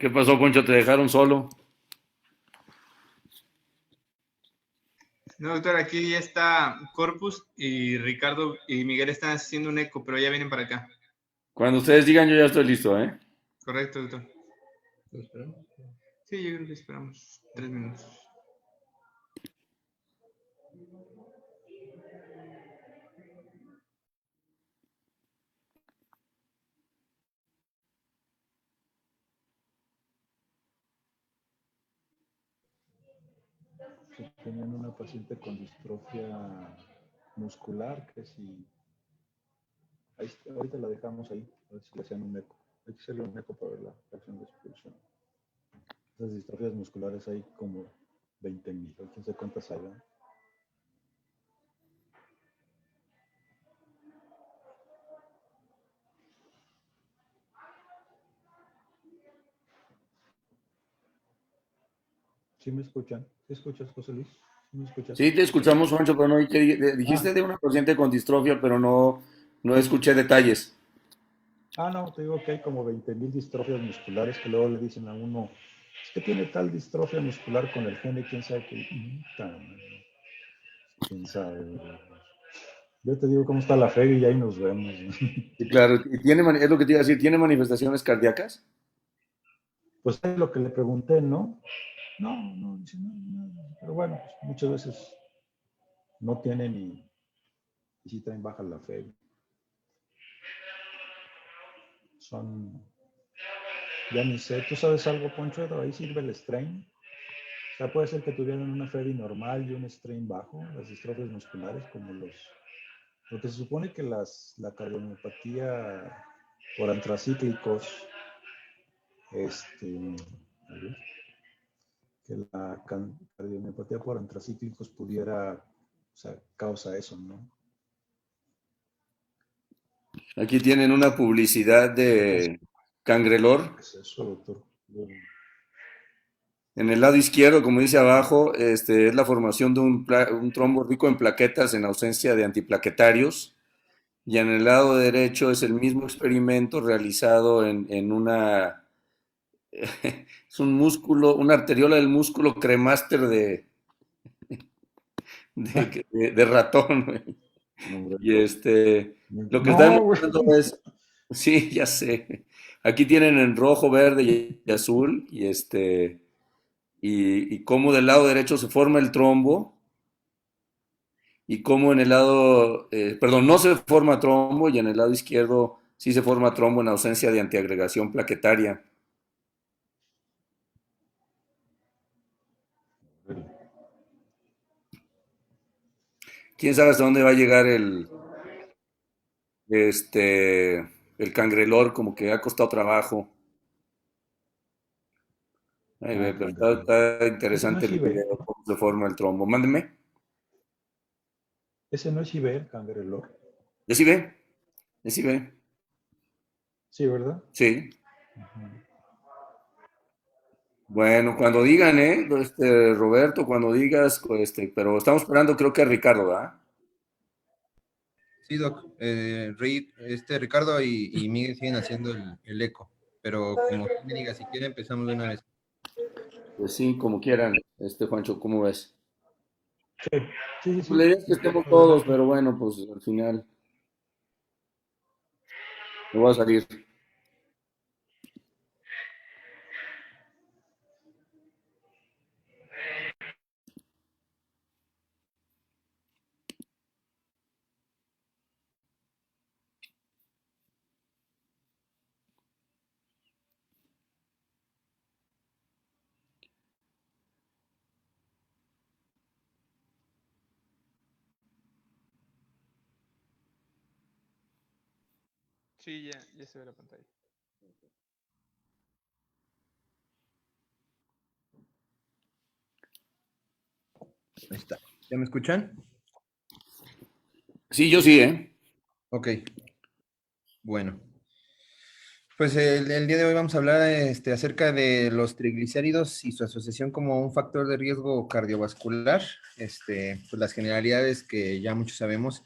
¿Qué pasó, Poncho? ¿Te dejaron solo? No, doctor, aquí ya está Corpus y Ricardo y Miguel están haciendo un eco, pero ya vienen para acá. Cuando ustedes digan, yo ya estoy listo, ¿eh? Correcto, doctor. ¿Lo esperamos? Sí, yo creo que esperamos 3 minutos. Tenían una paciente con distrofia muscular, que si... ahorita la dejamos ahí, a ver si le hacían un eco. Hay que hacerle un eco para ver la reacción de expulsión. Esas distrofias musculares hay como 20,000, quién sabe cuántas hay, ¿verdad? ¿Sí me escuchan? ¿Sí escuchas, José Luis? ¿Sí me escuchas? Sí, te escuchamos, Poncho, pero no oí dijiste Ah, de una paciente con distrofia, pero no escuché detalles. no, te digo que hay como 20,000 distrofias musculares que luego le dicen a uno, es que tiene tal distrofia muscular con el gene, quién sabe qué. Quién sabe. Yo te digo cómo está la fe y ahí nos vemos. Sí, claro, y es lo que te iba a decir, ¿tiene manifestaciones cardíacas? Pues es lo que le pregunté, ¿no? No, dice, no. Pero bueno, pues muchas veces no tienen y sí traen baja la fe. Son, ya ni sé, ¿tú sabes algo, Poncho? ¿Ahí sirve el strain? O sea, puede ser que tuvieran una FEBI normal y un strain bajo, las distrofias musculares, como porque se supone que la cardiomiopatía por antracíclicos, a ver, que la cardiomiopatía por antracíclicos pudiera, o sea, causa eso, ¿no? Aquí tienen una publicidad de Cangrelor. ¿Qué es eso, doctor? En el lado izquierdo, como dice abajo, es la formación de un trombo rico en plaquetas en ausencia de antiplaquetarios. Y en el lado derecho es el mismo experimento realizado en una es un músculo, una arteriola del músculo cremaster de ratón, güey. No, hombre. Y lo que está No, güey. demostrando es, sí, ya sé. Aquí tienen en rojo, verde y azul, y cómo del lado derecho se forma el trombo, y cómo en el lado, perdón, no se forma trombo, y en el lado izquierdo sí se forma trombo en ausencia de antiagregación plaquetaria. ¿Quién sabe hasta dónde va a llegar el cangrelor? Como que ha costado trabajo. Ay, ve, pero Cangrejo. está Ese no interesante es el Iber. video, cómo se forma el trombo. Mándeme. Ese no es Iber, cangrelor. ¿Ya sí ve? ¿Ya sí ve? Sí, ¿verdad? Sí. Ujú. Bueno, cuando digan, Roberto, cuando digas, pero estamos esperando, creo que a Ricardo, ¿verdad? Sí, Doc. Ricardo y Miguel siguen haciendo el eco. Pero como usted me diga, si quiere empezamos de una vez. Pues sí, como quieran, Juancho, ¿cómo ves? Sí. Pues la idea es que estemos todos, Adelante. pero bueno, pues al final me voy a salir. Sí, ya se ve la pantalla. Ahí está. ¿Ya me escuchan? Sí, yo sí, ¿eh? Ok. Bueno. Pues el día de hoy vamos a hablar acerca de los triglicéridos y su asociación como un factor de riesgo cardiovascular. Pues las generalidades que ya muchos sabemos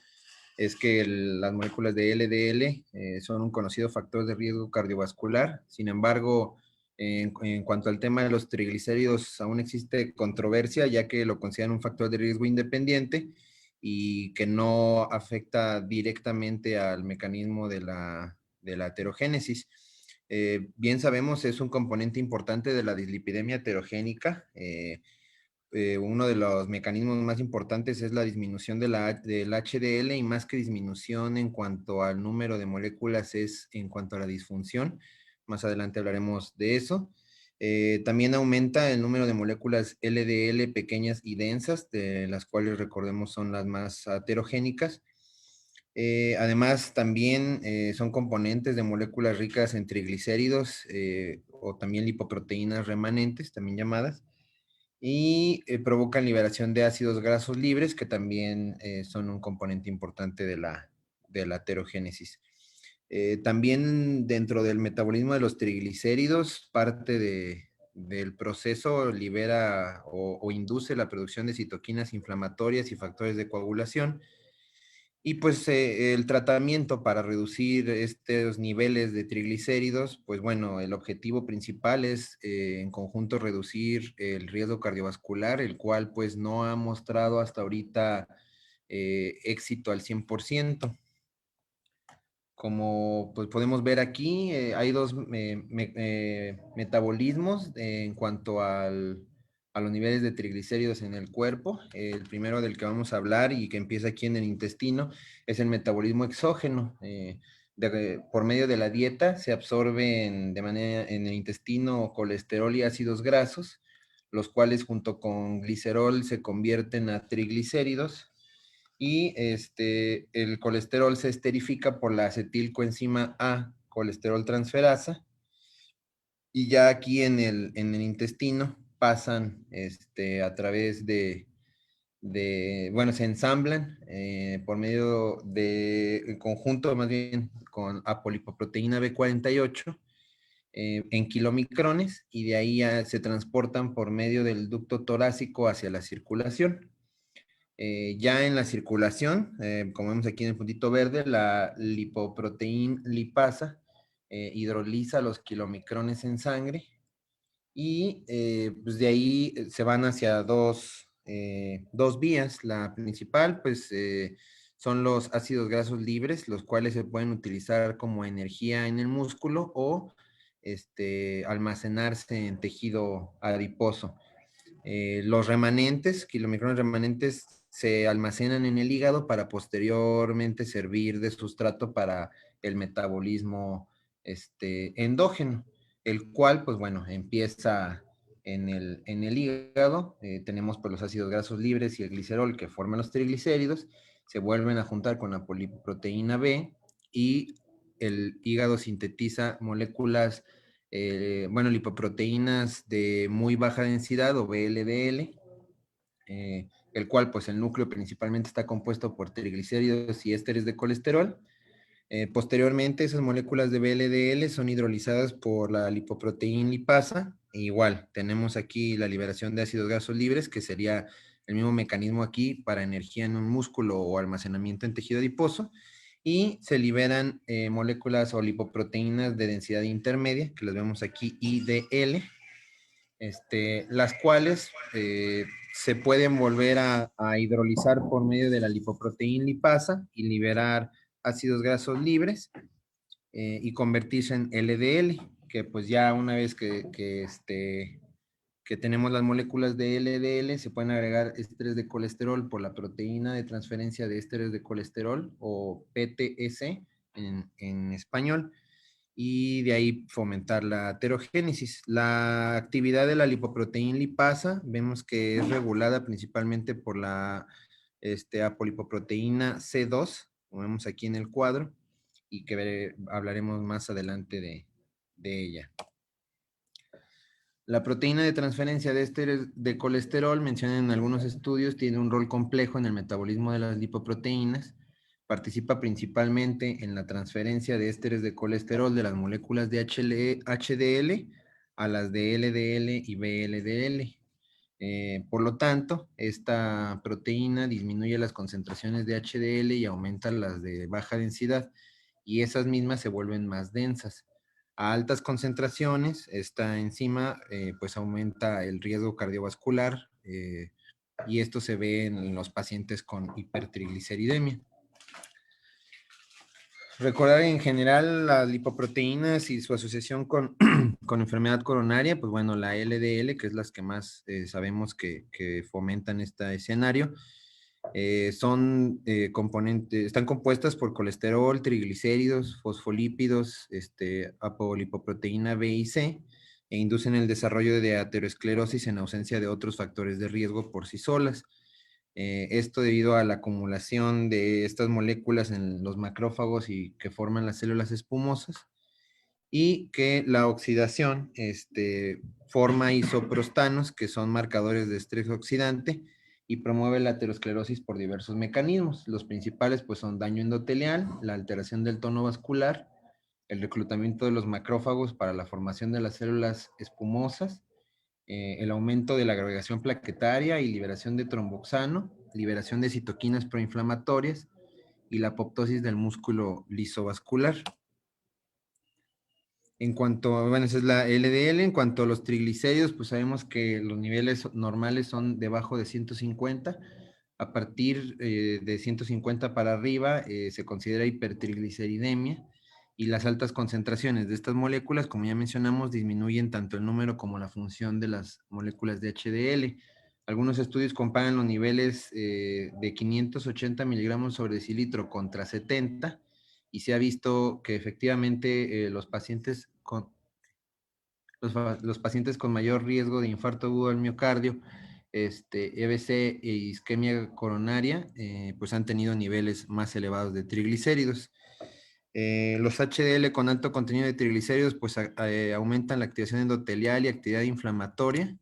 es que las moléculas de LDL son un conocido factor de riesgo cardiovascular. Sin embargo, En cuanto al tema de los triglicéridos, aún existe controversia, ya que lo consideran un factor de riesgo independiente y que no afecta directamente al mecanismo de la aterogénesis. Bien sabemos, es un componente importante de la dislipidemia heterogénica. Uno de los mecanismos más importantes es la disminución del HDL, y más que disminución en cuanto al número de moléculas, es en cuanto a la disfunción. Más adelante hablaremos de eso. También aumenta el número de moléculas LDL pequeñas y densas, de las cuales recordemos son las más aterogénicas. Además, también son componentes de moléculas ricas en triglicéridos, o también lipoproteínas remanentes, también llamadas, y provocan liberación de ácidos grasos libres, que también son un componente importante de la aterogénesis. También dentro del metabolismo de los triglicéridos, parte del proceso libera o induce la producción de citoquinas inflamatorias y factores de coagulación. Y pues el tratamiento para reducir estos niveles de triglicéridos, pues bueno, el objetivo principal es en conjunto reducir el riesgo cardiovascular, el cual pues no ha mostrado hasta ahorita éxito al 100%. Como pues podemos ver aquí, hay dos metabolismos en cuanto a los niveles de triglicéridos en el cuerpo. El primero del que vamos a hablar y que empieza aquí en el intestino es el metabolismo exógeno. Por medio de la dieta se absorben de manera en el intestino colesterol y ácidos grasos, los cuales junto con glicerol se convierten a triglicéridos, y el colesterol se esterifica por la acetilcoenzima A, colesterol transferasa, y ya aquí en el intestino pasan a través bueno, se ensamblan por medio de conjunto, más bien, con apolipoproteína B48 en kilomicrones, y de ahí ya se transportan por medio del ducto torácico hacia la circulación. Ya en la circulación, como vemos aquí en el puntito verde, la lipoproteína lipasa hidroliza los kilomicrones en sangre, y pues de ahí se van hacia dos vías. La principal, pues, son los ácidos grasos libres, los cuales se pueden utilizar como energía en el músculo o almacenarse en tejido adiposo. Los remanentes, kilomicrones remanentes, se almacenan en el hígado para posteriormente servir de sustrato para el metabolismo endógeno, el cual, pues bueno, empieza en el hígado. Tenemos pues los ácidos grasos libres y el glicerol que forman los triglicéridos, se vuelven a juntar con la poliproteína B, y el hígado sintetiza moléculas, bueno, lipoproteínas de muy baja densidad o VLDL, el cual pues el núcleo principalmente está compuesto por triglicéridos y ésteres de colesterol. Posteriormente, esas moléculas de VLDL son hidrolizadas por la lipoproteína lipasa. E igual, tenemos aquí la liberación de ácidos grasos libres, que sería el mismo mecanismo aquí para energía en un músculo o almacenamiento en tejido adiposo. Y se liberan moléculas o lipoproteínas de densidad intermedia, que las vemos aquí, IDL, las cuales se pueden volver a hidrolizar por medio de la lipoproteína lipasa y liberar ácidos grasos libres, y convertirse en LDL, que pues ya una vez que tenemos las moléculas de LDL, se pueden agregar ésteres de colesterol por la proteína de transferencia de ésteres de colesterol, o PTS en español, y de ahí fomentar la aterogénesis. La actividad de la lipoproteína lipasa vemos que es regulada principalmente por la apolipoproteína C2, como vemos aquí en el cuadro, y que hablaremos más adelante de ella. La proteína de transferencia de ésteres de colesterol, mencionan en algunos estudios, tiene un rol complejo en el metabolismo de las lipoproteínas. Participa principalmente en la transferencia de ésteres de colesterol de las moléculas de HDL a las de LDL y VLDL. Por lo tanto, esta proteína disminuye las concentraciones de HDL y aumenta las de baja densidad, y esas mismas se vuelven más densas. A altas concentraciones, esta enzima pues aumenta el riesgo cardiovascular y esto se ve en los pacientes con hipertrigliceridemia. Recordar en general las lipoproteínas y su asociación con, con enfermedad coronaria, pues bueno, la LDL, que es las que más sabemos que fomentan este escenario, son componentes, están compuestas por colesterol, triglicéridos, fosfolípidos, apolipoproteína B y C, e inducen el desarrollo de aterosclerosis en ausencia de otros factores de riesgo por sí solas. Esto debido a la acumulación de estas moléculas en los macrófagos y que forman las células espumosas y que la oxidación forma isoprostanos que son marcadores de estrés oxidante y promueve la aterosclerosis por diversos mecanismos. Los principales pues son daño endotelial, la alteración del tono vascular, el reclutamiento de los macrófagos para la formación de las células espumosas, el aumento de la agregación plaquetaria y liberación de tromboxano, liberación de citoquinas proinflamatorias y la apoptosis del músculo lisovascular. En cuanto, bueno, esa es la LDL, en cuanto a los triglicéridos, pues sabemos que los niveles normales son debajo de 150. A partir de 150 para arriba se considera hipertrigliceridemia y las altas concentraciones de estas moléculas, como ya mencionamos, disminuyen tanto el número como la función de las moléculas de HDL. Algunos estudios comparan los niveles de 580 miligramos sobre decilitro contra 70 y se ha visto que efectivamente los pacientes con mayor riesgo de infarto agudo del miocardio, EBC e isquemia coronaria, pues han tenido niveles más elevados de triglicéridos. Los HDL con alto contenido de triglicéridos pues aumentan la activación endotelial y actividad inflamatoria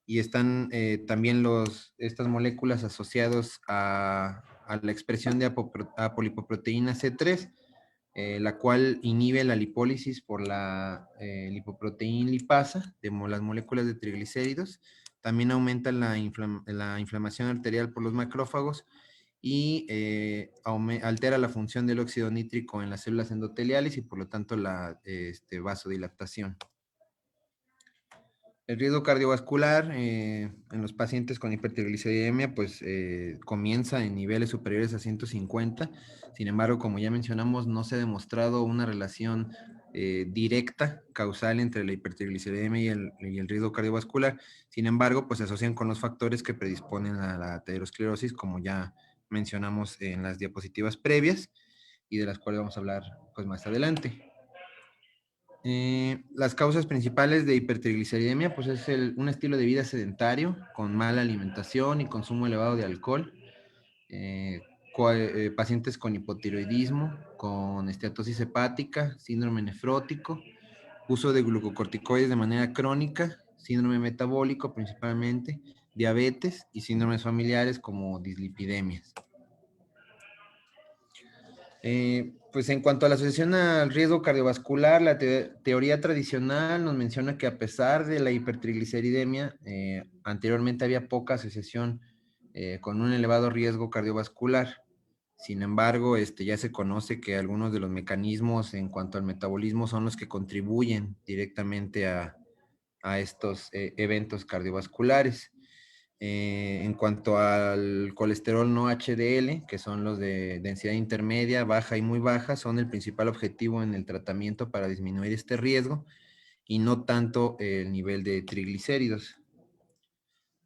y están también estas moléculas asociadas a la expresión de apolipoproteína C3, la cual inhibe la lipólisis por la lipoproteína lipasa de las moléculas de triglicéridos. También aumenta la inflamación arterial por los macrófagos y altera la función del óxido nítrico en las células endoteliales y por lo tanto la vasodilatación. El riesgo cardiovascular en los pacientes con hipertrigliceridemia pues comienza en niveles superiores a 150. Sin embargo, como ya mencionamos, no se ha demostrado una relación directa, causal entre la hipertrigliceridemia y el riesgo cardiovascular. Sin embargo, pues se asocian con los factores que predisponen a la aterosclerosis, como ya mencionamos en las diapositivas previas y de las cuales vamos a hablar pues más adelante. Las causas principales de hipertrigliceridemia pues es un estilo de vida sedentario con mala alimentación y consumo elevado de alcohol, pacientes con hipotiroidismo, con esteatosis hepática, síndrome nefrótico, uso de glucocorticoides de manera crónica, síndrome metabólico principalmente, diabetes y síndromes familiares como dislipidemias. Pues en cuanto a la asociación al riesgo cardiovascular, la teoría tradicional nos menciona que a pesar de la hipertrigliceridemia, anteriormente había poca asociación con un elevado riesgo cardiovascular. Sin embargo, ya se conoce que algunos de los mecanismos en cuanto al metabolismo son los que contribuyen directamente a estos eventos cardiovasculares. En cuanto al colesterol no HDL, que son los de densidad intermedia, baja y muy baja, son el principal objetivo en el tratamiento para disminuir este riesgo y no tanto el nivel de triglicéridos.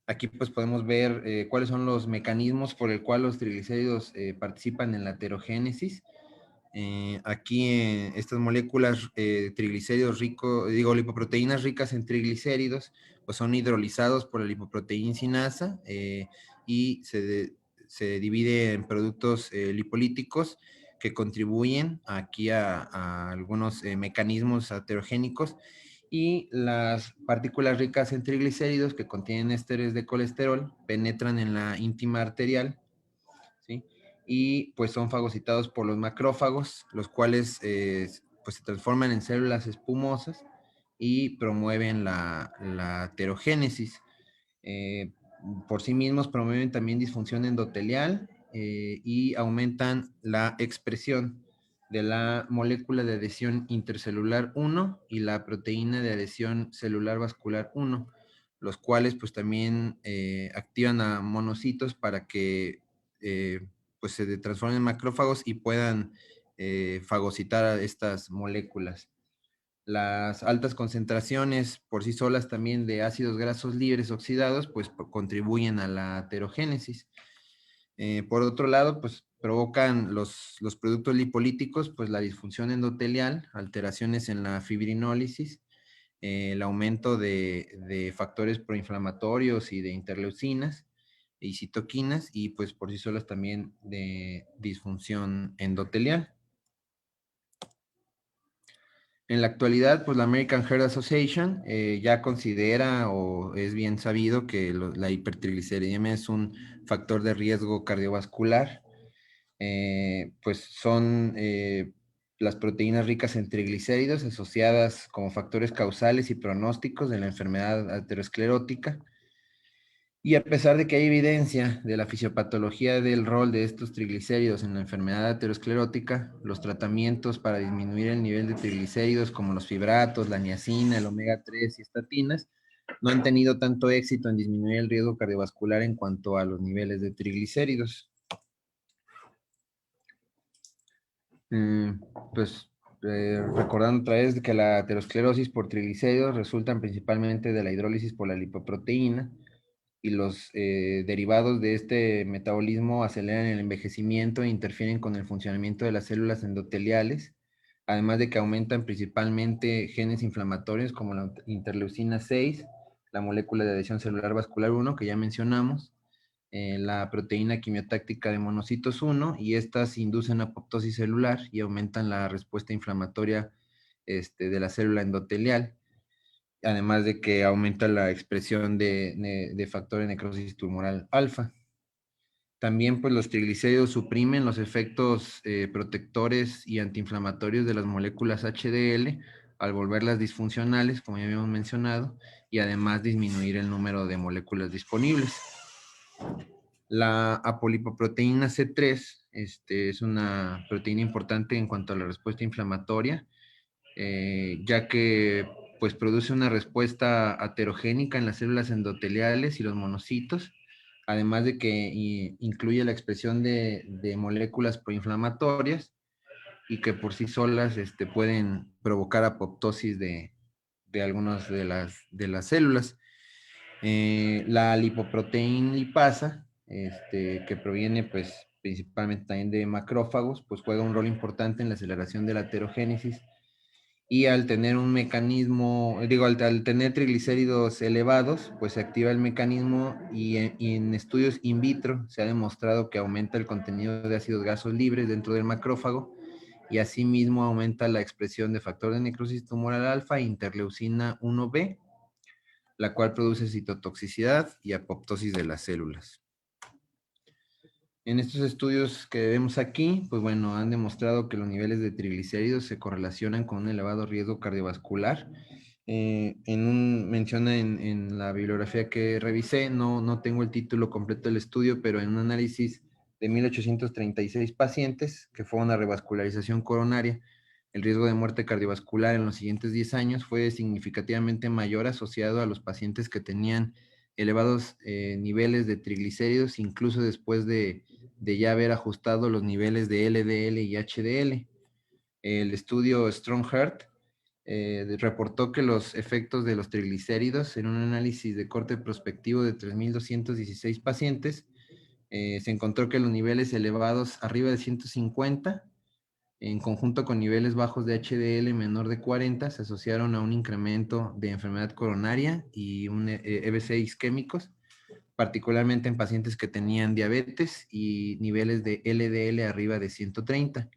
Aquí pues podemos ver cuáles son los mecanismos por el cual los triglicéridos participan en la aterogénesis. Aquí estas moléculas triglicéridos lipoproteínas ricas en triglicéridos, pues son hidrolizados por la lipoproteína sinasa y se divide en productos lipolíticos que contribuyen aquí a algunos mecanismos aterogénicos y las partículas ricas en triglicéridos que contienen ésteres de colesterol penetran en la íntima arterial, ¿sí? Y pues son fagocitados por los macrófagos, los cuales pues se transforman en células espumosas y promueven la aterogénesis. Por sí mismos promueven también disfunción endotelial y aumentan la expresión de la molécula de adhesión intercelular 1 y la proteína de adhesión celular vascular 1, los cuales pues también activan a monocitos para que pues se transformen en macrófagos y puedan fagocitar a estas moléculas. Las altas concentraciones por sí solas también de ácidos grasos libres oxidados pues contribuyen a la aterogénesis. Por otro lado, pues provocan los productos lipolíticos, pues la disfunción endotelial, alteraciones en la fibrinólisis, el aumento de factores proinflamatorios y de interleucinas y citoquinas, y pues por sí solas también de disfunción endotelial. En la actualidad, pues la American Heart Association ya considera o es bien sabido que la hipertrigliceridemia es un factor de riesgo cardiovascular. Pues son las proteínas ricas en triglicéridos asociadas como factores causales y pronósticos de la enfermedad aterosclerótica. Y a pesar de que hay evidencia de la fisiopatología del rol de estos triglicéridos en la enfermedad aterosclerótica, los tratamientos para disminuir el nivel de triglicéridos como los fibratos, la niacina, el omega 3 y estatinas no han tenido tanto éxito en disminuir el riesgo cardiovascular en cuanto a los niveles de triglicéridos. Pues recordando otra vez que la aterosclerosis por triglicéridos resultan principalmente de la hidrólisis por la lipoproteína, y los derivados de este metabolismo aceleran el envejecimiento e interfieren con el funcionamiento de las células endoteliales, además de que aumentan principalmente genes inflamatorios como la interleucina 6, la molécula de adhesión celular vascular 1 que ya mencionamos, la proteína quimiotáctica de monocitos 1, y estas inducen apoptosis celular y aumentan la respuesta inflamatoria de la célula endotelial, además de que aumenta la expresión de factor de necrosis tumoral alfa. También pues los triglicéridos suprimen los efectos protectores y antiinflamatorios de las moléculas HDL al volverlas disfuncionales, como ya habíamos mencionado, y además disminuir el número de moléculas disponibles. La apolipoproteína C3 es una proteína importante en cuanto a la respuesta inflamatoria, ya que pues produce una respuesta aterogénica en las células endoteliales y los monocitos, además de que incluye la expresión de moléculas proinflamatorias y que por sí solas pueden provocar apoptosis de algunas de las células. La lipoproteína lipasa, que proviene pues principalmente también de macrófagos, pues juega un rol importante en la aceleración de la aterogénesis, y al tener un mecanismo, al tener triglicéridos elevados, pues se activa el mecanismo y en estudios in vitro se ha demostrado que aumenta el contenido de ácidos grasos libres dentro del macrófago y asimismo aumenta la expresión de factor de necrosis tumoral alfa e interleucina 1B, la cual produce citotoxicidad y apoptosis de las células. En estos estudios que vemos aquí, pues bueno, han demostrado que los niveles de triglicéridos se correlacionan con un elevado riesgo cardiovascular. Menciona en la bibliografía que revisé, no tengo el título completo del estudio, pero en un análisis de 1836 pacientes, que fue una revascularización coronaria, el riesgo de muerte cardiovascular en los siguientes 10 años fue significativamente mayor asociado a los pacientes que tenían elevados niveles de triglicéridos, incluso después de ya haber ajustado los niveles de LDL y HDL. El estudio Strong Heart reportó que los efectos de los triglicéridos en un análisis de corte prospectivo de 3.216 pacientes se encontró que los niveles elevados arriba de 150 en conjunto con niveles bajos de HDL menor de 40 se asociaron a un incremento de enfermedad coronaria y un EBC isquémicos, particularmente en pacientes que tenían diabetes y niveles de LDL arriba de 130.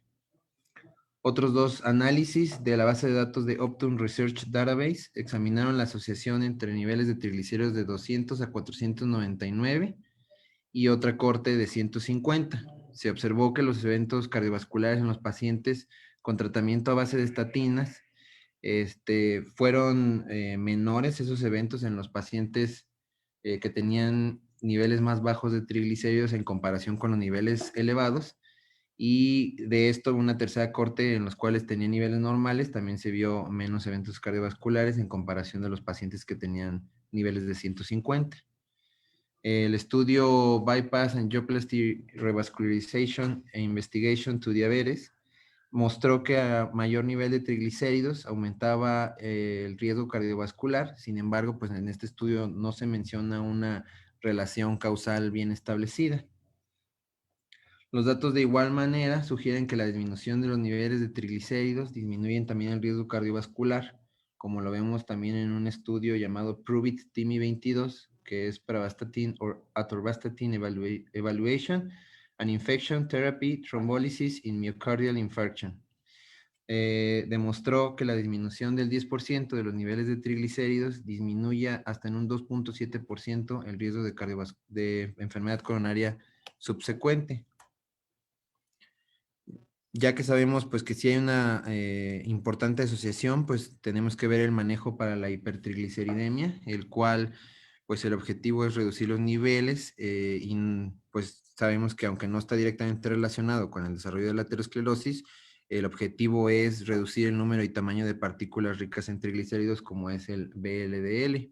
Otros dos análisis de la base de datos de Optum Research Database examinaron la asociación entre niveles de triglicéridos de 200 a 499 y otra corte de 150. Se observó que los eventos cardiovasculares en los pacientes con tratamiento a base de estatinas fueron menores esos eventos en los pacientes que tenían niveles más bajos de triglicéridos en comparación con los niveles elevados, y de esto una tercera corte en los cuales tenía niveles normales, también se vio menos eventos cardiovasculares en comparación de los pacientes que tenían niveles de 150. El estudio Bypass Angioplasty Revascularization e Investigation to Diabetes mostró que a mayor nivel de triglicéridos aumentaba el riesgo cardiovascular. Sin embargo, pues en este estudio no se menciona una relación causal bien establecida. Los datos de igual manera sugieren que la disminución de los niveles de triglicéridos disminuyen también el riesgo cardiovascular, como lo vemos también en un estudio llamado PROVIT-TIMI 22, que es Pravastatin or Atorvastatin Evaluation and Infection Therapy Thrombolysis in Myocardial Infarction. Demostró que la disminución del 10% de los niveles de triglicéridos disminuye hasta en un 2.7% el riesgo de enfermedad coronaria subsecuente. Ya que sabemos pues que si hay una importante asociación, pues tenemos que ver el manejo para la hipertrigliceridemia, el cual pues el objetivo es reducir los niveles y pues sabemos que aunque no está directamente relacionado con el desarrollo de la aterosclerosis, el objetivo es reducir el número y tamaño de partículas ricas en triglicéridos como es el VLDL.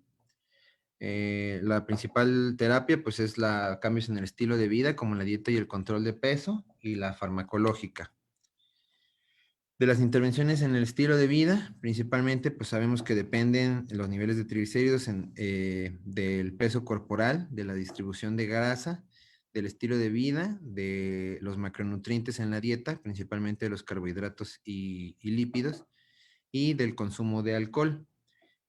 La principal terapia pues es cambios en el estilo de vida como la dieta y el control de peso y la farmacológica. De las intervenciones en el estilo de vida, principalmente, pues sabemos que dependen los niveles de triglicéridos del peso corporal, de la distribución de grasa, del estilo de vida, de los macronutrientes en la dieta, principalmente los carbohidratos y lípidos, y del consumo de alcohol.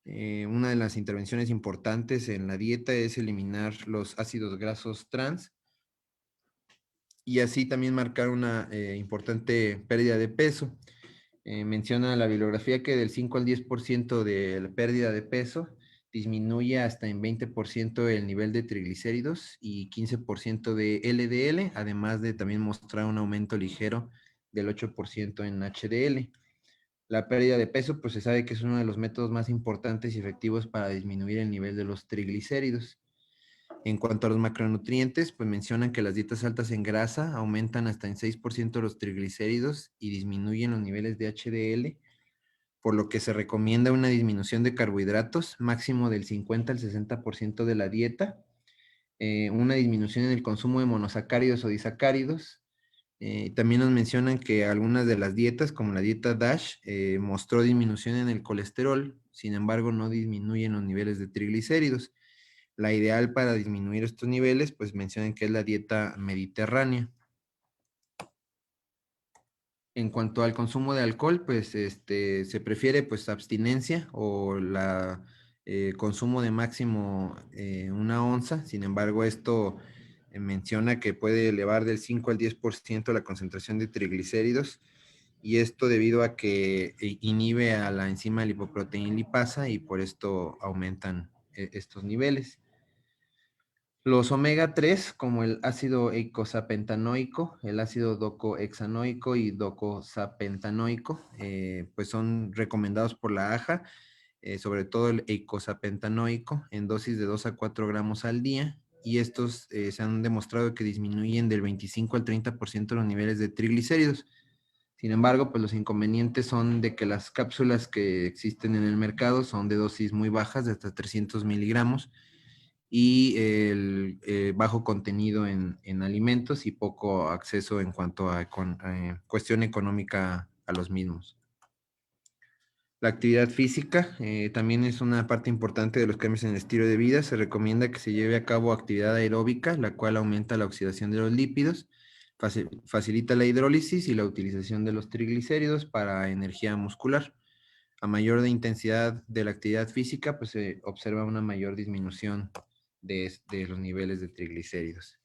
Una de las intervenciones importantes en la dieta es eliminar los ácidos grasos trans y así también marcar una importante pérdida de peso. Menciona la bibliografía que del 5 al 10% de la pérdida de peso disminuye hasta en 20% el nivel de triglicéridos y 15% de LDL, además de también mostrar un aumento ligero del 8% en HDL. La pérdida de peso, pues se sabe que es uno de los métodos más importantes y efectivos para disminuir el nivel de los triglicéridos. En cuanto a los macronutrientes, pues mencionan que las dietas altas en grasa aumentan hasta en 6% los triglicéridos y disminuyen los niveles de HDL, por lo que se recomienda una disminución de carbohidratos máximo del 50 al 60% de la dieta, una disminución en el consumo de monosacáridos o disacáridos. También nos mencionan que algunas de las dietas, como la dieta DASH, mostró disminución en el colesterol, sin embargo no disminuyen los niveles de triglicéridos. La ideal para disminuir estos niveles, pues mencionan que es la dieta mediterránea. En cuanto al consumo de alcohol, pues se prefiere pues abstinencia o consumo de máximo 1 onza. Sin embargo, esto menciona que puede elevar del 5 al 10% la concentración de triglicéridos y esto debido a que inhibe a la enzima lipoproteína lipasa y por esto aumentan estos niveles. Los omega 3, como el ácido eicosapentanoico, el ácido docohexanoico y docosapentanoico, pues son recomendados por la AJA, sobre todo el eicosapentanoico, en dosis de 2 a 4 gramos al día, y estos se han demostrado que disminuyen del 25 al 30% los niveles de triglicéridos. Sin embargo, pues los inconvenientes son de que las cápsulas que existen en el mercado son de dosis muy bajas, de hasta 300 miligramos, y el bajo contenido en alimentos y poco acceso en cuanto a cuestión económica a los mismos. La actividad física también es una parte importante de los cambios en el estilo de vida. Se recomienda que se lleve a cabo actividad aeróbica, la cual aumenta la oxidación de los lípidos, facilita la hidrólisis y la utilización de los triglicéridos para energía muscular. A mayor intensidad de la actividad física, pues se observa una mayor disminución de los niveles de triglicéridos.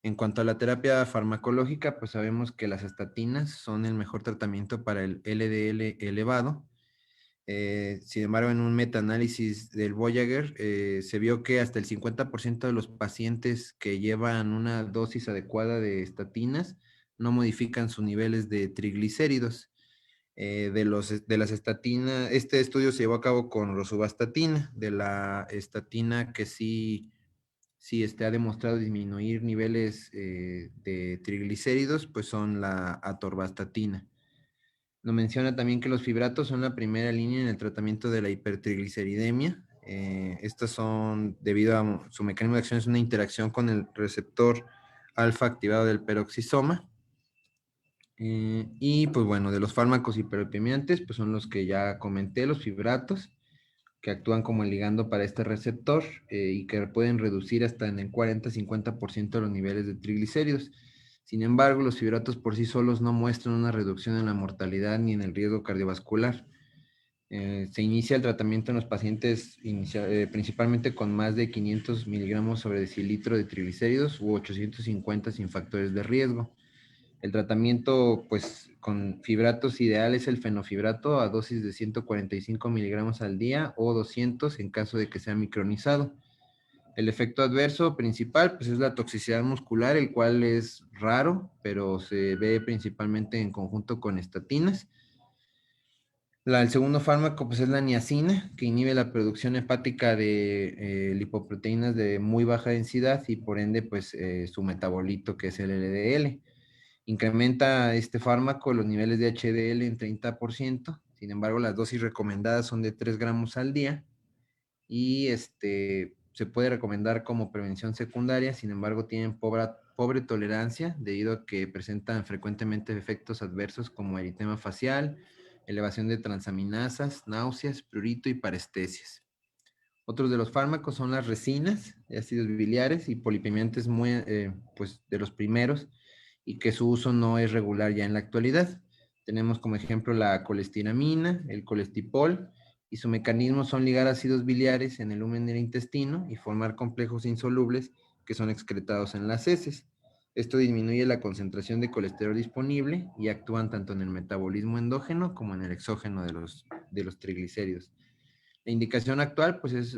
En cuanto a la terapia farmacológica, pues sabemos que las estatinas son el mejor tratamiento para el LDL elevado. Sin embargo, en un metaanálisis del Voyager, se vio que hasta el 50% de los pacientes que llevan una dosis adecuada de estatinas no modifican sus niveles de triglicéridos. De las estatinas, este estudio se llevó a cabo con rosuvastatina, de la estatina que sí sí ha demostrado disminuir niveles de triglicéridos, pues son la atorvastatina. Nos menciona también que los fibratos son la primera línea en el tratamiento de la hipertrigliceridemia. Estas son, debido a su mecanismo de acción, es una interacción con el receptor alfa activado del peroxisoma. Y pues bueno, de los fármacos hiperpremiantes, pues son los que ya comenté, los fibratos, que actúan como el ligando para este receptor y que pueden reducir hasta en el 40-50% los niveles de triglicéridos. Sin embargo, los fibratos por sí solos no muestran una reducción en la mortalidad ni en el riesgo cardiovascular. Se inicia el tratamiento en los pacientes principalmente con más de 500 miligramos sobre decilitro de triglicéridos u 850 sin factores de riesgo. El tratamiento, pues, con fibratos ideal es el fenofibrato a dosis de 145 miligramos al día o 200 en caso de que sea micronizado. El efecto adverso principal, pues, es la toxicidad muscular, el cual es raro, pero se ve principalmente en conjunto con estatinas. El segundo fármaco, pues, es la niacina, que inhibe la producción hepática de lipoproteínas de muy baja densidad y por ende, pues, su metabolito, que es el LDL. Incrementa este fármaco los niveles de HDL en 30%, sin embargo las dosis recomendadas son de 3 gramos al día y se puede recomendar como prevención secundaria, sin embargo tienen pobre tolerancia debido a que presentan frecuentemente efectos adversos como eritema facial, elevación de transaminasas, náuseas, prurito y parestesias. Otros de los fármacos son las resinas, ácidos biliares y polipemiantes pues de los primeros, y que su uso no es regular ya en la actualidad. Tenemos como ejemplo la colestiramina, el colestipol, y su mecanismo son ligar ácidos biliares en el lumen del intestino y formar complejos insolubles que son excretados en las heces. Esto disminuye la concentración de colesterol disponible y actúan tanto en el metabolismo endógeno como en el exógeno de los triglicéridos. La indicación actual, pues, es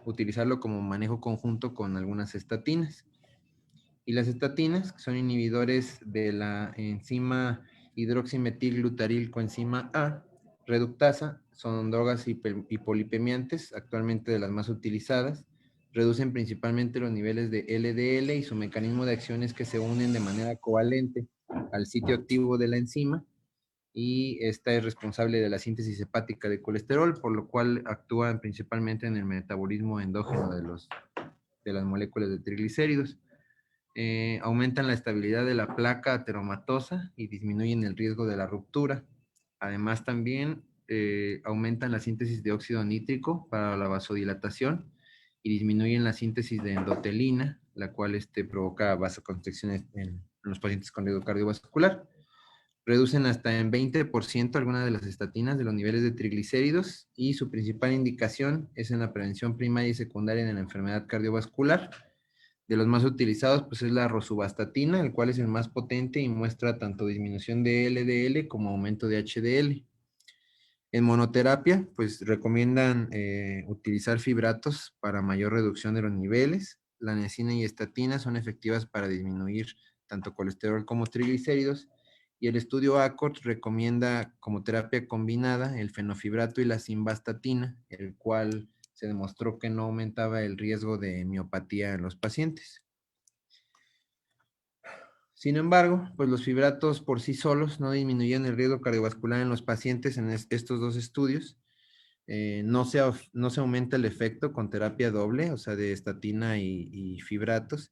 utilizarlo como manejo conjunto con algunas estatinas. Y las estatinas, que son inhibidores de la enzima hidroximetilglutaril coenzima A, reductasa, son drogas hipolipemiantes, actualmente de las más utilizadas. Reducen principalmente los niveles de LDL y su mecanismo de acción es que se unen de manera covalente al sitio activo de la enzima y esta es responsable de la síntesis hepática de colesterol, por lo cual actúan principalmente en el metabolismo endógeno de las moléculas de triglicéridos. Aumentan la estabilidad de la placa ateromatosa y disminuyen el riesgo de la ruptura. Además, también aumentan la síntesis de óxido nítrico para la vasodilatación y disminuyen la síntesis de endotelina, la cual provoca vasoconstricciones en los pacientes con riesgo cardiovascular. Reducen hasta en 20% algunas de las estatinas de los niveles de triglicéridos y su principal indicación es en la prevención primaria y secundaria de la enfermedad cardiovascular. De los más utilizados, pues es la rosuvastatina, el cual es el más potente y muestra tanto disminución de LDL como aumento de HDL. En monoterapia, pues recomiendan utilizar fibratos para mayor reducción de los niveles. La niacina y estatina son efectivas para disminuir tanto colesterol como triglicéridos. Y el estudio ACORD recomienda como terapia combinada el fenofibrato y la simvastatina, el cual se demostró que no aumentaba el riesgo de miopatía en los pacientes. Sin embargo, pues los fibratos por sí solos no disminuían el riesgo cardiovascular en los pacientes en estos dos estudios. No se aumenta el efecto con terapia doble, o sea, de estatina y fibratos.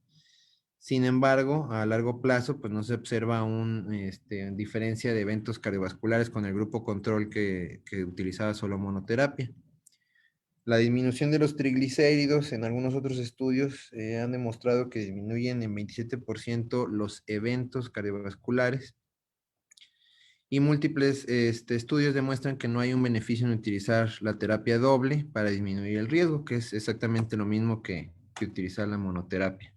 Sin embargo, a largo plazo, pues no se observa una diferencia de eventos cardiovasculares con el grupo control que utilizaba solo monoterapia. La disminución de los triglicéridos en algunos otros estudios han demostrado que disminuyen en 27% los eventos cardiovasculares y múltiples estudios demuestran que no hay un beneficio en utilizar la terapia doble para disminuir el riesgo, que es exactamente lo mismo que utilizar la monoterapia.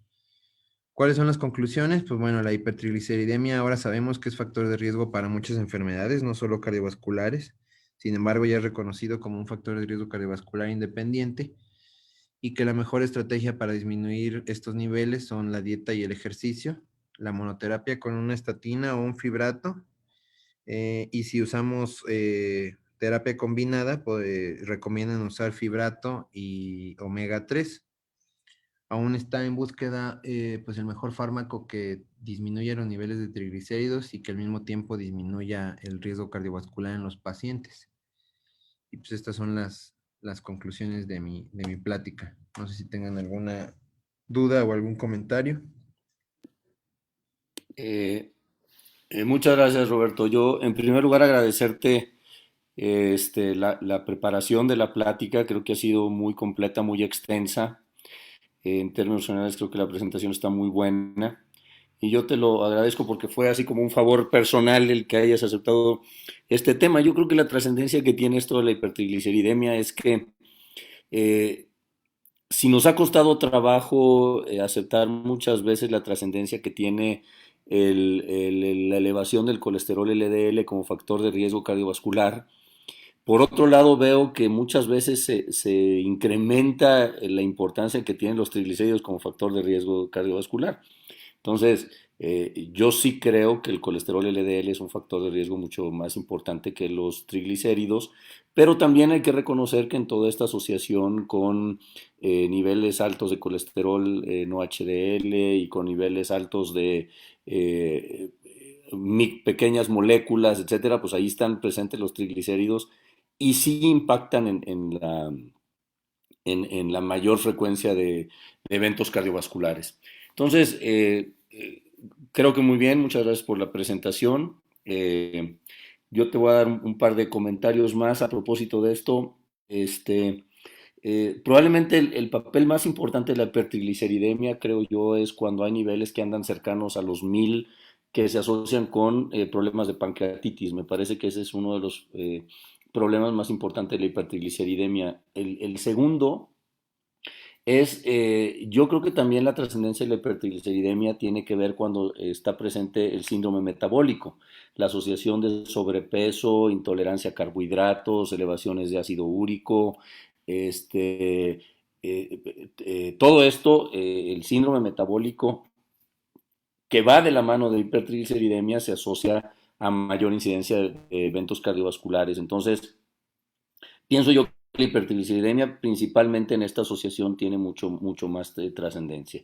¿Cuáles son las conclusiones? Pues bueno, la hipertrigliceridemia ahora sabemos que es factor de riesgo para muchas enfermedades, no solo cardiovasculares. Sin embargo, ya es reconocido como un factor de riesgo cardiovascular independiente y que la mejor estrategia para disminuir estos niveles son la dieta y el ejercicio, la monoterapia con una estatina o un fibrato, y si usamos terapia combinada, pues recomiendan usar fibrato y omega 3. aún está en búsqueda pues el mejor fármaco que disminuya los niveles de triglicéridos y que al mismo tiempo disminuya el riesgo cardiovascular en los pacientes. Y pues estas son las conclusiones de mi plática. No sé si tengan alguna duda o algún comentario. Eh, Muchas gracias, Roberto. Yo, en primer lugar, agradecerte la preparación de la plática. Creo que ha sido muy completa, muy extensa. En términos generales, creo que la presentación está muy buena. Y yo te lo agradezco porque fue así como un favor personal el que hayas aceptado este tema. Yo creo que la trascendencia que tiene esto de la hipertrigliceridemia es que eh, si nos ha costado trabajo aceptar muchas veces la trascendencia que tiene la elevación del colesterol LDL como factor de riesgo cardiovascular, por otro lado veo que muchas veces se incrementa la importancia que tienen los triglicéridos como factor de riesgo cardiovascular. Entonces, yo sí creo que el colesterol LDL es un factor de riesgo mucho más importante que los triglicéridos, pero también hay que reconocer que en toda esta asociación con niveles altos de colesterol no HDL y con niveles altos de eh, pequeñas moléculas, etcétera, pues ahí están presentes los triglicéridos y sí impactan en la mayor frecuencia de eventos cardiovasculares. Entonces, creo que muy bien, muchas gracias por la presentación. Yo te voy a dar un par de comentarios más a propósito de esto. Probablemente el papel más importante de la hipertrigliceridemia, creo yo, es cuando hay niveles que andan cercanos a los 1000 que se asocian con problemas de pancreatitis. Me parece que ese es uno de los problemas más importantes de la hipertrigliceridemia. El segundo es, yo creo que también la trascendencia de la hipertrigliceridemia tiene que ver cuando está presente el síndrome metabólico, la asociación de sobrepeso, intolerancia a carbohidratos, elevaciones de ácido úrico, todo esto, el síndrome metabólico que va de la mano de hipertrigliceridemia se asocia a mayor incidencia de eventos cardiovasculares. Entonces, pienso yo que la hipertrigliceridemia principalmente en esta asociación tiene mucho más trascendencia.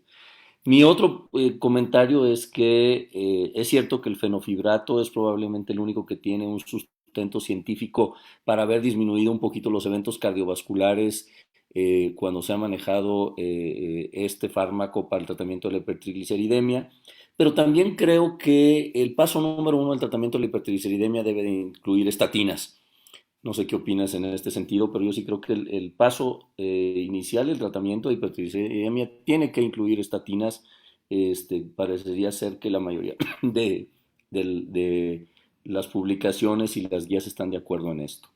Mi otro comentario es que es cierto que el fenofibrato es probablemente el único que tiene un sustento científico para haber disminuido un poquito los eventos cardiovasculares cuando se ha manejado este fármaco para el tratamiento de la hipertrigliceridemia, pero también creo que el paso número uno del tratamiento de la hipertrigliceridemia debe de incluir estatinas. No sé qué opinas en este sentido, pero yo sí creo que el paso inicial del tratamiento de hipertrigliceridemia tiene que incluir estatinas. Parecería ser que la mayoría de las publicaciones y las guías están de acuerdo en esto.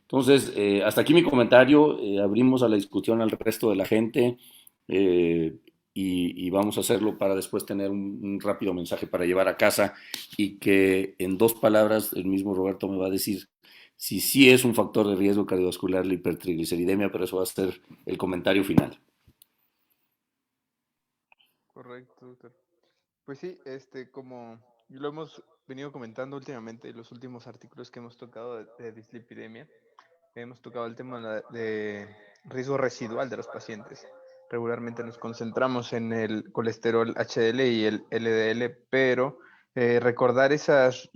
Entonces, hasta aquí mi comentario. Abrimos a la discusión al resto de la gente y vamos a hacerlo para después tener un rápido mensaje para llevar a casa y que en dos palabras el mismo Roberto me va a decir si sí es un factor de riesgo cardiovascular la hipertrigliceridemia, pero eso va a ser el comentario final. Correcto, doctor. Pues sí, como lo hemos venido comentando últimamente, en los últimos artículos que hemos tocado de dislipidemia, hemos tocado el tema de riesgo residual de los pacientes. Regularmente nos concentramos en el colesterol HDL y el LDL, pero recordar esas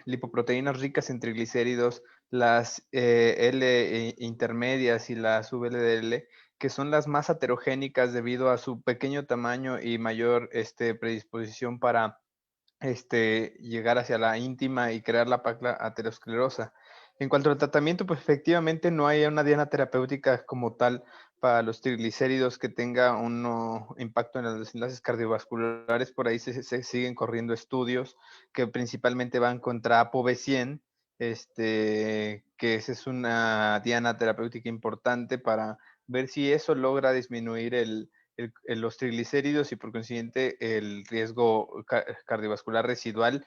lipoproteínas ricas en triglicéridos, las L intermedias y las VLDL, que son las más aterogénicas debido a su pequeño tamaño y mayor predisposición para llegar hacia la íntima y crear la placa aterosclerosa. En cuanto al tratamiento, pues efectivamente no hay una diana terapéutica como tal para los triglicéridos que tenga un impacto en los enlaces cardiovasculares. Por ahí se siguen corriendo estudios que principalmente van contra ApoB100, que esa es una diana terapéutica importante para ver si eso logra disminuir los triglicéridos y por consiguiente el riesgo cardiovascular residual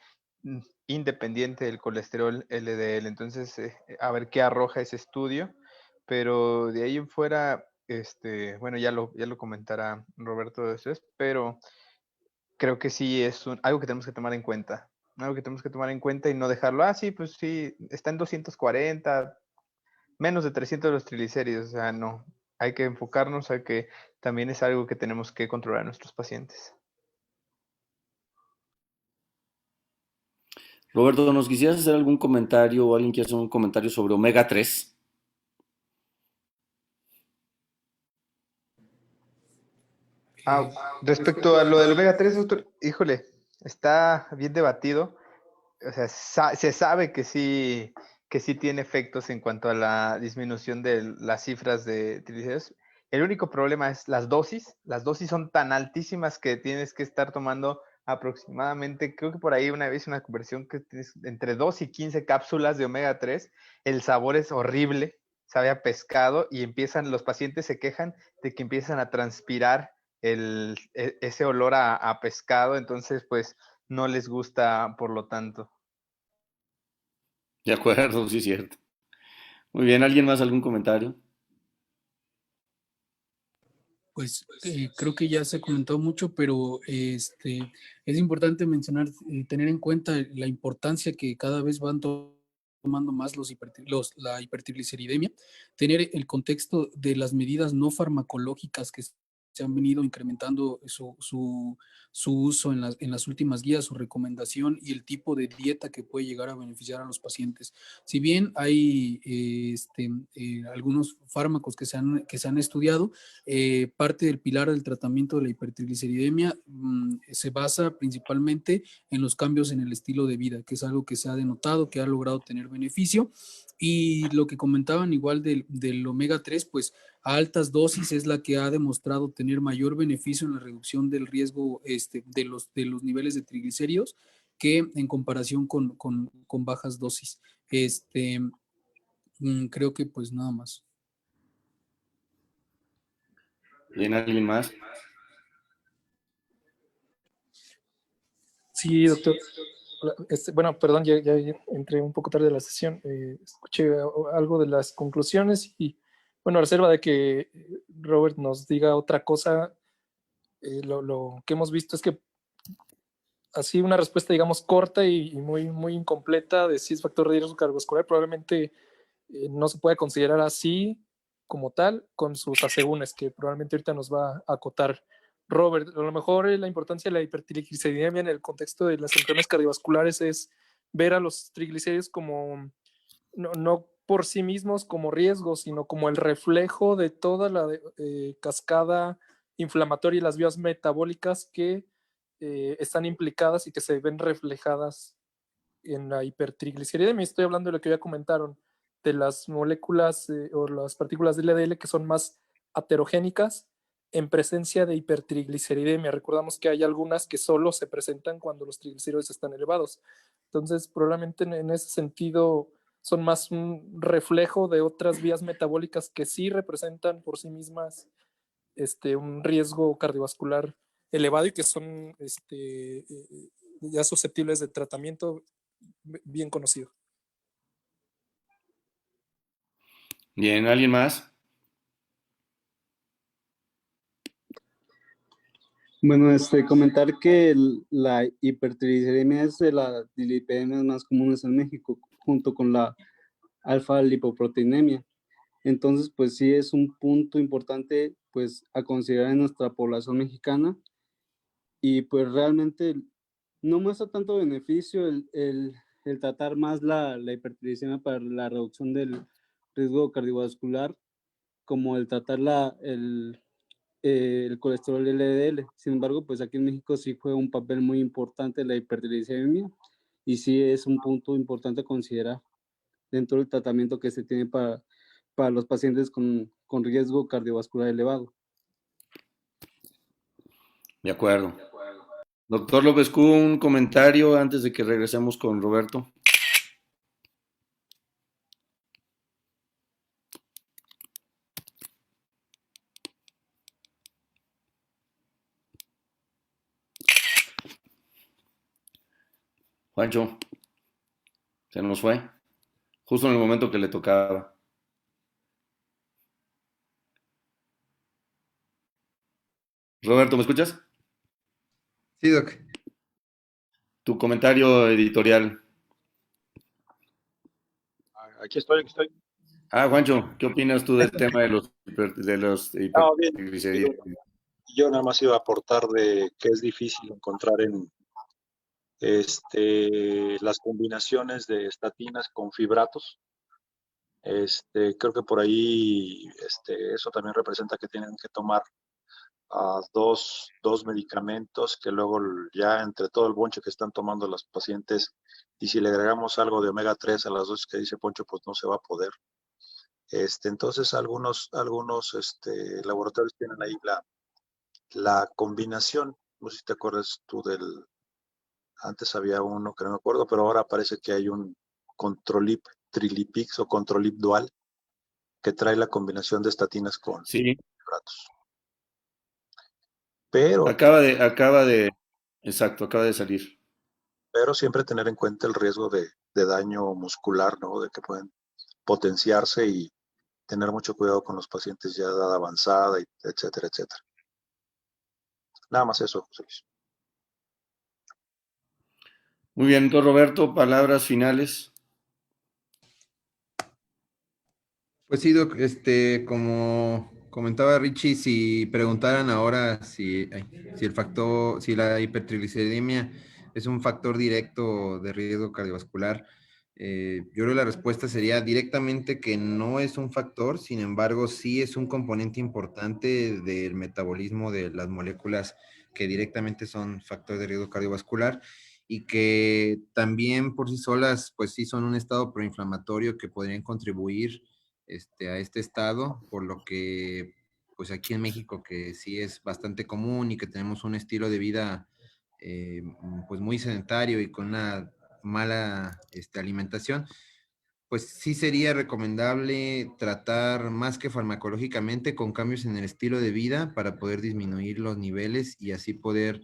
independiente del colesterol LDL. Entonces, a ver qué arroja ese estudio, pero de ahí en fuera, bueno, ya lo comentará Roberto después, pero creo que sí es algo que tenemos que tomar en cuenta. Algo que tenemos que tomar en cuenta y no dejarlo, sí, pues sí, está en 240, menos de 300 los triglicéridos, o sea, no. hay que enfocarnos a que también es algo que tenemos que controlar a nuestros pacientes. Roberto, ¿nos quisieras hacer algún comentario o alguien quiere hacer un comentario sobre omega 3? Ah, respecto a lo del omega 3, doctor, híjole, está bien debatido. O sea, se sabe que sí tiene efectos en cuanto a la disminución de las cifras de triglicéridos. El único problema es las dosis. Las dosis son tan altísimas que tienes que estar tomando aproximadamente, creo que por ahí una vez una conversión que tienes entre 2 y 15 cápsulas de omega 3. El sabor es horrible, sabe a pescado y los pacientes se quejan de que empiezan a transpirar ese olor a pescado, entonces pues no les gusta por lo tanto. De acuerdo, sí es cierto. Muy bien, ¿alguien más algún comentario? Pues creo que ya se ha comentado mucho, pero es importante mencionar, tener en cuenta la importancia que cada vez van tomando más la hipertrigliceridemia, tener el contexto de las medidas no farmacológicas que se han venido incrementando su uso en las últimas guías, su recomendación y el tipo de dieta que puede llegar a beneficiar a los pacientes. Si bien hay algunos fármacos que se han estudiado, parte del pilar del tratamiento de la hipertrigliceridemia se basa principalmente en los cambios en el estilo de vida, que es algo que se ha denotado, que ha logrado tener beneficio. Y lo que comentaban igual del omega 3, pues a altas dosis es la que ha demostrado tener mayor beneficio en la reducción del riesgo de los niveles de triglicéridos que en comparación con bajas dosis. Creo que pues nada más. Bien, ¿alguien más? Sí, doctor. Bueno, perdón, ya entré un poco tarde a la sesión. Escuché algo de las conclusiones y, bueno, a reserva de que Robert nos diga otra cosa, lo que hemos visto es que así una respuesta, digamos, corta y muy incompleta de si es factor de riesgo cardiovascular, probablemente no se puede considerar así como tal, con sus asegúnes, que probablemente ahorita nos va a acotar Robert. A lo mejor la importancia de la hipertrigliceridemia en el contexto de las enfermedades cardiovasculares es ver a los triglicéridos como no por sí mismos como riesgo, sino como el reflejo de toda la cascada inflamatoria y las vías metabólicas que están implicadas y que se ven reflejadas en la hipertrigliceridemia. Estoy hablando de lo que ya comentaron, de las moléculas o las partículas de LDL que son más aterogénicas en presencia de hipertrigliceridemia. Recordamos que hay algunas que solo se presentan cuando los triglicéridos están elevados. Entonces, probablemente en ese sentido son más un reflejo de otras vías metabólicas que sí representan por sí mismas un riesgo cardiovascular elevado y que son ya susceptibles de tratamiento bien conocido. Bien, ¿alguien más? Bueno, comentar que la hipertrigliceridemia es de las dislipidemias más comunes en México, junto con la alfa-lipoproteinemia. Entonces, pues sí es un punto importante, pues, a considerar en nuestra población mexicana, y pues realmente no muestra tanto beneficio el tratar más la hipertrigliceridemia para la reducción del riesgo cardiovascular, como el tratar el colesterol LDL. Sin embargo, pues aquí en México sí juega un papel muy importante la hipertrigliceridemia y sí es un punto importante a considerar dentro del tratamiento que se tiene para los pacientes con riesgo cardiovascular elevado. De acuerdo. Doctor López Q, un comentario antes de que regresemos con Roberto. Juancho, se nos fue, justo en el momento que le tocaba. Roberto, ¿me escuchas? Sí, Doc. Tu comentario editorial. Aquí estoy. Juancho, ¿qué opinas tú del tema de los No, bien. hipertriglicéridos? Yo nada más iba a aportar de que es difícil encontrar en las combinaciones de estatinas con fibratos. Creo que por ahí eso también representa que tienen que tomar dos medicamentos que luego ya entre todo el bonche que están tomando los pacientes, y si le agregamos algo de omega 3 a las dosis que dice Poncho, pues no se va a poder. Entonces algunos laboratorios tienen ahí la combinación. No sé si te acuerdas tú antes había uno que no me acuerdo, pero ahora parece que hay un Controlip Trilipix o Controlip Dual que trae la combinación de estatinas con Sí, fibratos. Pero exacto, acaba de salir. siempre tener en cuenta el riesgo de daño muscular, ¿no? De que pueden potenciarse y tener mucho cuidado con los pacientes ya de edad avanzada, etcétera, etcétera. Nada más eso, José Luis. Muy bien, entonces Roberto, palabras finales. Pues sí, Doc, como comentaba Richie, si preguntaran ahora si el factor, si la hipertrigliceridemia es un factor directo de riesgo cardiovascular, yo creo que la respuesta sería directamente que no es un factor, sin embargo, sí es un componente importante del metabolismo de las moléculas que directamente son factores de riesgo cardiovascular y que también por sí solas, pues sí son un estado proinflamatorio que podrían contribuir a este estado, por lo que pues aquí en México que sí es bastante común y que tenemos un estilo de vida pues muy sedentario y con una mala alimentación, pues sí sería recomendable tratar más que farmacológicamente con cambios en el estilo de vida para poder disminuir los niveles y así poder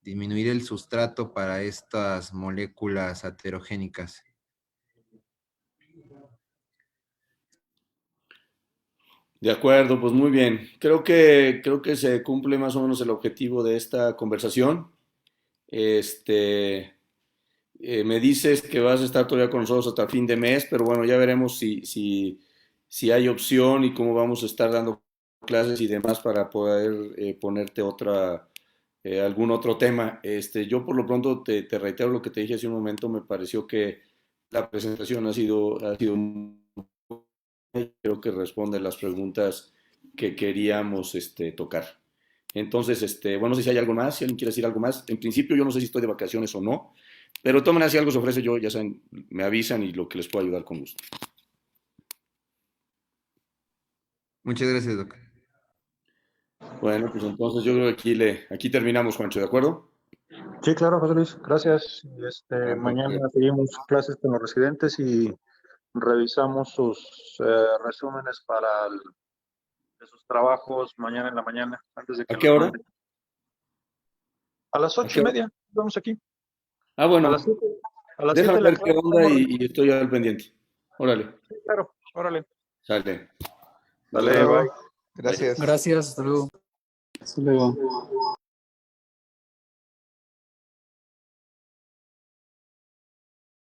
disminuir el sustrato para estas moléculas aterogénicas. De acuerdo, pues muy bien. Creo que se cumple más o menos el objetivo de esta conversación. Este, Me dices que vas a estar todavía con nosotros hasta fin de mes, pero bueno, ya veremos si hay opción y cómo vamos a estar dando clases y demás para poder ponerte algún otro tema. Yo por lo pronto te reitero lo que te dije hace un momento, me pareció que la presentación ha sido creo que responde las preguntas que queríamos tocar. Entonces, bueno, no sé si hay algo más, si alguien quiere decir algo más. En principio yo no sé si estoy de vacaciones o no, pero de todas maneras si algo se ofrece yo, ya saben, me avisan y lo que les puedo ayudar con gusto. Muchas gracias, Doc. Bueno, pues entonces yo creo que aquí terminamos, Juancho, ¿de acuerdo? Sí, claro, José Luis, gracias. Perfecto. Mañana seguimos clases con los residentes y revisamos sus resúmenes de sus trabajos mañana en la mañana, antes de ¿A que qué los hora? manden. A las ¿A qué ocho y hora? media, vamos aquí. A las Bueno, 7, a las 7 déjame de la ver qué tarde onda estamos y estoy al pendiente. Órale, Sí, claro, órale. sale. Nos Hasta Dale, vemos. luego. bye. Bye. Gracias. Gracias, hasta luego. Hasta luego.